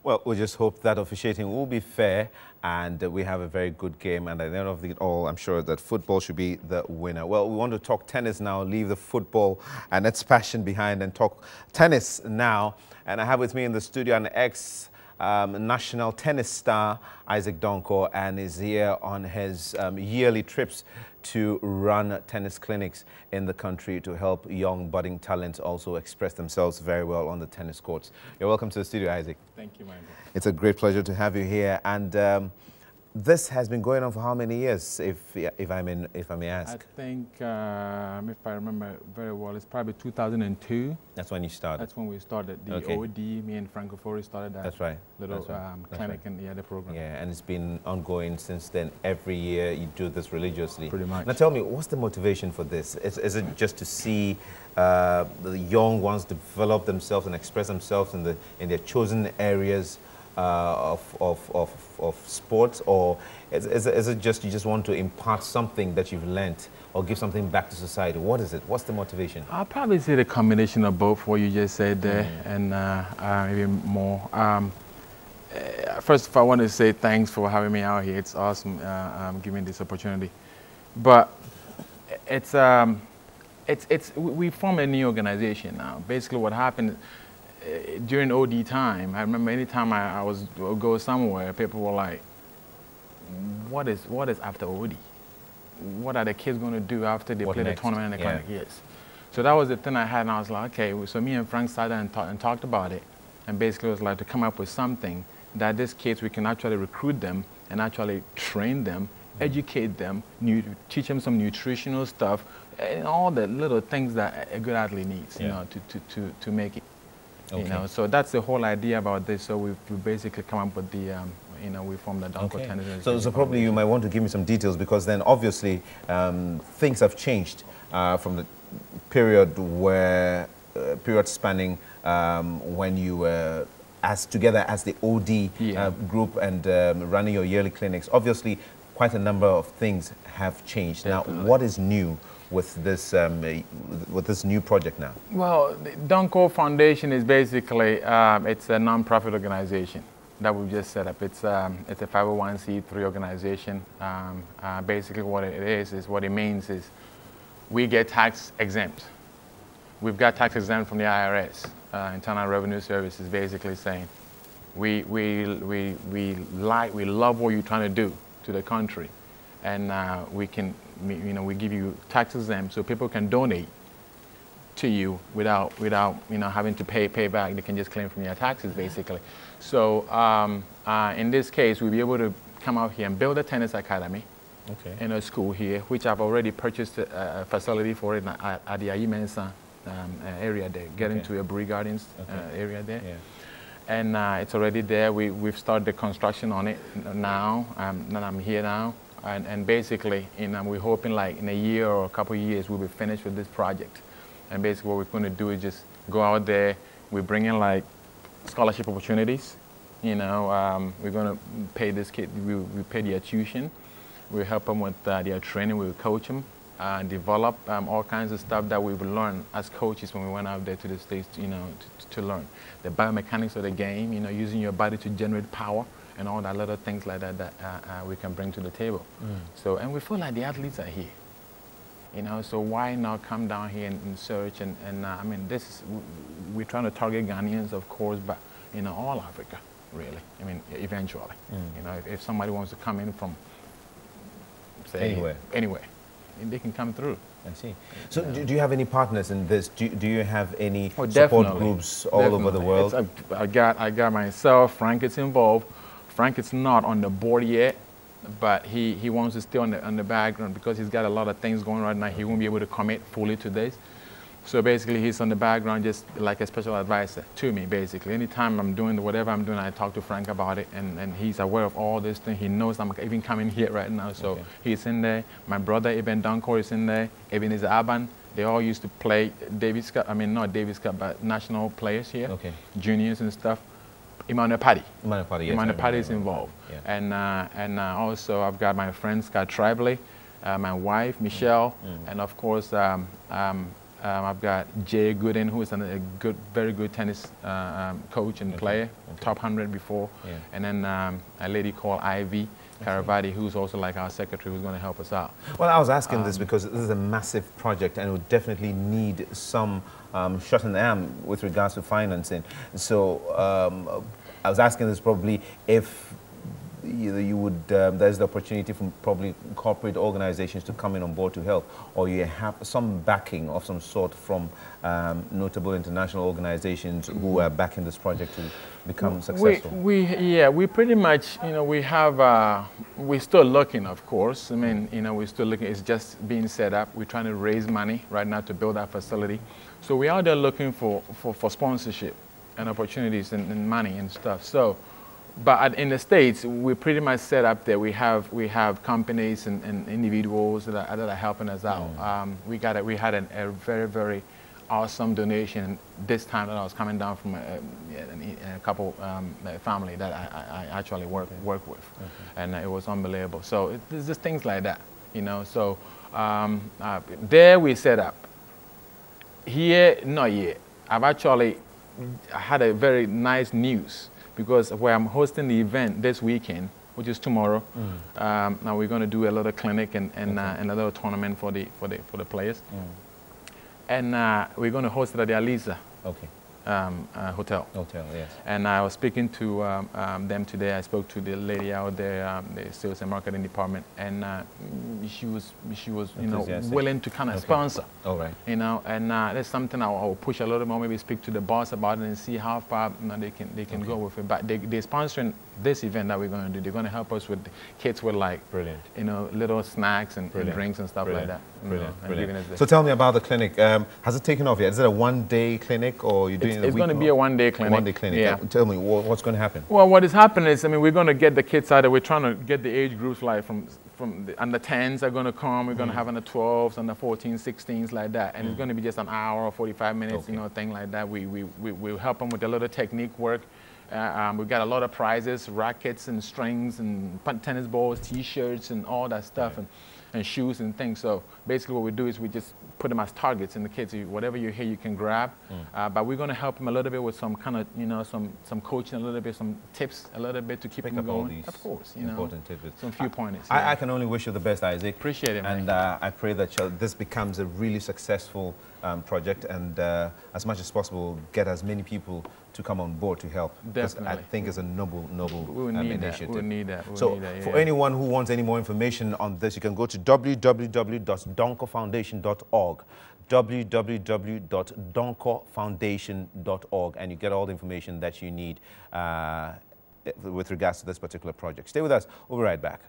Well, we just hope that officiating will be fair and we have a very good game. And at the end of it all, I'm sure that football should be the winner. Well, we want to talk tennis now, leave the football and its passion behind and talk tennis now. And I have with me in the studio an ex-national tennis star, Isaac Donkor, and is here on his yearly trips to run tennis clinics in the country to help young budding talents also express themselves very well on the tennis courts. You're welcome to the studio, Isaac. Thank you, Michael. It's a great pleasure to have you here. And this has been going on for how many years, if I may ask? I think, if I remember very well, it's probably 2002. That's when you started? That's when we started the OD. Me and Franco Fori started that. That's right. Little clinic and the program. Yeah, and it's been ongoing since then. Every year you do this religiously. Pretty much. Now tell me, what's the motivation for this? Is it just to see the young ones develop themselves and express themselves in their chosen areas of sports, or is it just you just want to impart something that you've learnt or give something back to society? What is it? What's the motivation? I'll probably say the combination of both, what you just said there, and maybe more. First of all, I want to say thanks for having me out here. It's awesome giving this opportunity. But we formed a new organization now. Basically, what happened during OD time, I remember anytime I would go somewhere, people were like, what is after OD? What are the kids going to do after they play the tournament and the clinic? Yes. So that was the thing I had, and I was like, okay, so me and Frank sat down and talked about it, and basically it was like to come up with something that these kids, we can actually recruit them and actually train them, educate them, teach them some nutritional stuff, and all the little things that a good athlete needs, you know, to make it. Okay. You know, so that's the whole idea about this. So we basically come up with the, you know, we formed the Donkor Tennis. So probably you might want to give me some details, because then obviously things have changed from the period where, period spanning when you were together as the OD group and running your yearly clinics. Obviously, quite a number of things have changed. Definitely. Now, what is new with this new project now? Well, the Donkor Foundation is basically it's a non-profit organization that we've just set up. It's a 501c3 organization. Basically, what it is what it means is we get tax exempt. We've got tax exempt from the IRS, Internal Revenue Service, is basically saying we love what you're trying to do to the country, and we give you tax exempt so people can donate to you without having to pay back. They can just claim from your taxes, basically. So in this case, we'll be able to come out here and build a tennis academy in a school here, which I've already purchased a facility for it at the Ayimensa area there, getting to a Bree Gardens area there. Yeah. And it's already there. We've started the construction on it now, and I'm here now. And basically, we're hoping like in a year or a couple of years, we'll be finished with this project. And basically what we're going to do is just go out there. We bring in like scholarship opportunities. You know, we're going to pay this kid, we pay their tuition. We help them with their training. We'll coach them and develop all kinds of stuff that we've learned as coaches when we went out there to the States, you know, to learn. The biomechanics of the game, you know, using your body to generate power, and all that little things like that we can bring to the table. So, and we feel like the athletes are here, you know, so why not come down here and search, and I mean, we're trying to target Ghanaians, of course, but, you know, all Africa, really, I mean, eventually. You know, if somebody wants to come in from, say, anywhere, they can come through. I see. So do you have any partners in this? Do you have any support groups all over the world? I got myself, Frank is involved. Frank is not on the board yet, but he wants to stay on the background because he's got a lot of things going right now. He won't be able to commit fully to this. So basically, he's on the background just like a special advisor to me, basically. Anytime I'm doing whatever I'm doing, I talk to Frank about it, and he's aware of all this thing. He knows I'm even coming here right now, so he's in there. My brother, Eben Donkor, is in there. Eben is Aban. They all used to play Davis Cup, I mean, not Davis Cup, but national players here, juniors and stuff. Emmanuel Paddy. Emmanuel Paddy is involved. And also I've got my friend Scott Tribally, my wife, Michelle, and of course I've got Jay Gooden, who is a very good tennis coach and player, top 100 before. Yeah. And then a lady called Ivy Caravati, who's also like our secretary, who's going to help us out. Well, I was asking this because this is a massive project and it would definitely need some shot in the arm with regards to financing. So I was asking this probably if you would, there's the opportunity from probably corporate organizations to come in on board to help, or you have some backing of some sort from notable international organizations who are backing this project to become successful. We pretty much, we have, we're still looking, of course. I mean, we're still looking. It's just being set up. We're trying to raise money right now to build our facility. So we're out there looking for sponsorship and opportunities and money and stuff. So. But in the States, we're pretty much set up there. We have companies and individuals that are helping us out. We had a very awesome donation this time that I was coming down from a couple family that I actually work with, and it was unbelievable. So it's just things like that, So there we set up. Here, not yet. I've actually had a very nice news. Because where I'm hosting the event this weekend, which is tomorrow, now we're going to do a little clinic and a little tournament for the players, and we're going to host it at the Aliza hotel. Yes. And I was speaking to them today. I spoke to the lady out there, the sales and marketing department, and she was willing to kind of sponsor. All right. And that's something I'll push a little more. Maybe speak to the boss about it and see how far they can go with it. But they're sponsoring this event that we're going to do. They're going to help us with kids with like little snacks and drinks and stuff like that. So tell me about the clinic. Has it taken off yet? Is it a one-day clinic or you're doing it's going to be a one-day clinic. One-day clinic. Yeah. Tell me what's going to happen. Well, what is happening is, we're going to get the kids out there. We're trying to get the age groups like from the under 10s are going to come. We're going to have under 12s, under 14s, 16s, like that. And it's going to be just an hour or 45 minutes, thing like that. We'll help them with a little technique work. We've got a lot of prizes, rackets and strings and tennis balls, T-shirts and all that stuff, and shoes and things. So basically what we do is we just put them as targets, and the kids, whatever you hear, you can grab. But we're going to help them a little bit with some kind of, some coaching, a little bit, some tips, a little bit to keep them going. Of course, important tidbits. Some few pointers. I can only wish you the best, Isaac. Appreciate it, man. And I pray that this becomes a really successful project, and as much as possible, get as many people to come on board to help. Definitely. I think it's a noble initiative. We need that. For anyone who wants any more information on this, you can go to www.donkorfoundation.org, www.donkorfoundation.org, and you get all the information that you need with regards to this particular project. Stay with us. We'll be right back.